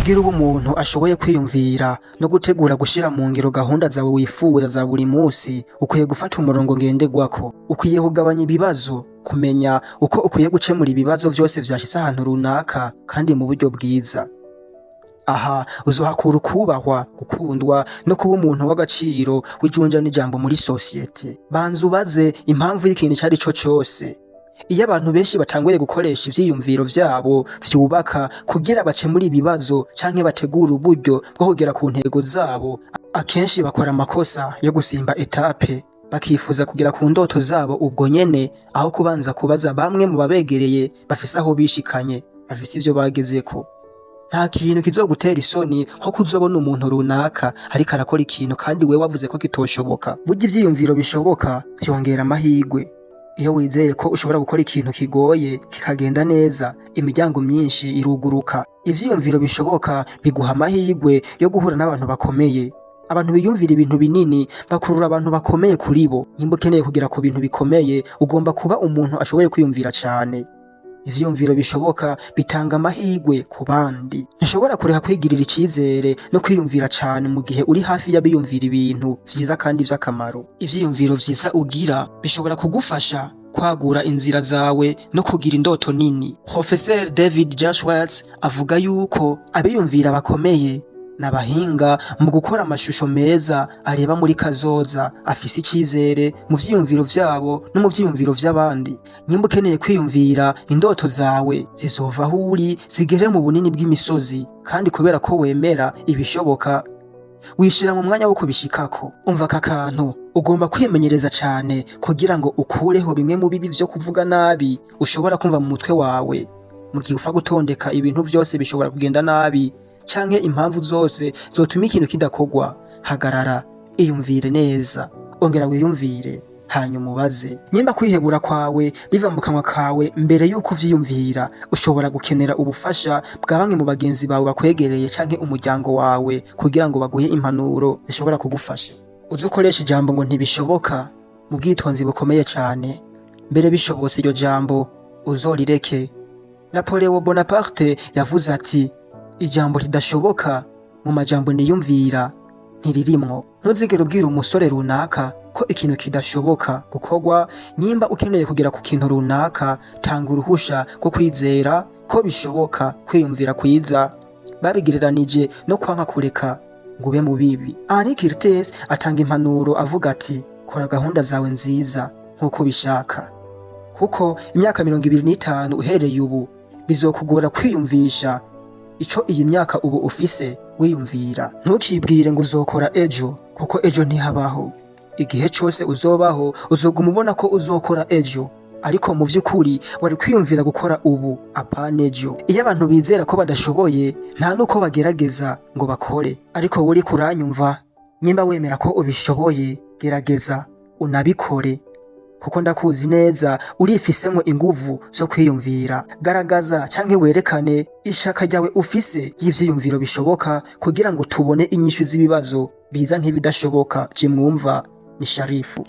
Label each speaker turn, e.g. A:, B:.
A: kugira ube umuntu ashoboye kwiyumvira no gutegura gushira mu ngiro gahunda zawe wifuza za buri munsi, ukwiye gufata umurongo ngenderwako, ukwiye kugabanya ibibazo, kumenya uko ukwiye gukemura ibibazo vyose vyashitse ahantu runaka kandi mu buryo bwiza. Aha uzohakura ukubahwa, gukundwa no kuba umuntu w'agaciro w'ijunja n'ijambo muri sosiyete. Banza ubaze impamvu y'ikintu icari co cose. Iyo abantu benshi batanguye gukoresha ivyiyumviro vyabo vyubaka kugira bakemure ibibazo canke bategura uburyo bwo kugera ku ntego zabo, akenshi bakora amakosa yo gusimba etape, bakifuza kugera ku ndoto zabo ubwo nyene aho kubanza kubaza bamwe mu babegereye bafise aho bishikanye, bafise ivyo bagezeko. Nta kintu kizogutera isoni nko kuzobona umuntu runaka ariko arakora ikintu kandi wewe wavuze ko kitoshoboka. Burya ivyiyumviro bishoboka vyongera amahirwe. Iyo wizeye ko ushobora gukora ikintu kigoye kikagenda neza, imiryango myinshi iruguruka. Ivyiyumviro bishoboka biguha amahirwe yo guhura n'abantu bakomeye. Abantu biyumvira ibintu binini bakurura abantu bakomeye kuri bo. Nimba ukeneye kugera ku bintu bikomeye, ugomba kuba umuntu ashoboye kwiyumvira cane. Ivyiyumviro bishoboka bitanga amahirwe ku bandi. Ntushobora kureka kwigirira icizere no kwiyumvira cane mu gihe uri hafi y'abiyumvira ibintu vyiza kandi vy'akamaro. Ivyiyumviro vyiza ugira bishobora kugufasha kwagura inzira zawe no kugira indoto nini. Professeur David J. Schwartz avuga yuko abiyumvira bakomeye n'abahinga mu gukora amashusho meza areba muri kazoza, afise icizere mu vyiyumviro vyabo no mu vyiyumviro vy'abandi. Nimba ukeneye kwiyumvira, indoto zawe zizova aho uri zigere mu bunini bw'imisozi, kandi kubera ko wemera ibishoboka wishira mu mwanya wo kubishikako. Umva aka kantu, ugomba kwimenyereza cane kugira ngo ukureho bimwe mu bibi vyo kuvuga nabi ushobora kumva mu mutwe wawe. Mu gihe ufa gutondeka ibintu vyose bishobora kugenda nabi canke impamvu zose zotuma ikintu kidakogwa, hagarara, iyumvire neza, ongera wiyumvire, hanyuma ubaze. Nimba kwihebura kwawe biva mu kanwa kawe mbere yuko uvyiyumvira, ushobora gukenera ubufasha bwa bamwe mu bagenzi bawe bakwegereye canke umuryango wawe kugira ngo baguhe impanuro zishobora kugufasha. Uzokoresha ijambo ngo ntibishoboka mu bwitonzi bukomeye cane. Mbere bishobotse iryo jambo uzorireke. Napoleon Bonaparte yavuze ati, ijambo ridashoboka mu majambo niyumvira ntiririmwo. Ntuzigere ubwira umusore runaka ko ikintu kidashoboka gukorwa. Nimba ukeneye kugera ku kintu runaka, tanga uruhusha ko kwizera ko bishoboka. Kwiyumvira kwiza babigereranije no kwanka kureka ngo ube mu bibi. Henri Curtis atanga impanuro avuga ati, kora gahunda zawe nziza nk'uko ubishaka, kuko imyaka 25 uhereye ubu bizokugora kwiyumvisha ico iyi myaka ubu ufise wiyumvira. Ntukibwire ngo uzokora ejo, kuko ejo ntihabaho. Igihe cose uzobaho uzoguma ubona ko uzokora ejo, ariko mu vy'ukuri wari kwiyumvira gukora ubu, apana ejo. Iyo abantu bizera ko badashoboye, nta nuko bagerageza ngo bakore. Ariko uri kuranyumva, nimba wemera ko ubishoboye, gerageza unabikore, kuko ndakuzi neza urifisemwo inguvu zo kwiyumvira. Garagaza canke werekane ishaka ryawe ufise y'ivyiyumviro bishoboka kugira ngo tubone inyishu z'ibibazo biza nk'ibidashoboka. Jimwumva ni Sharifu.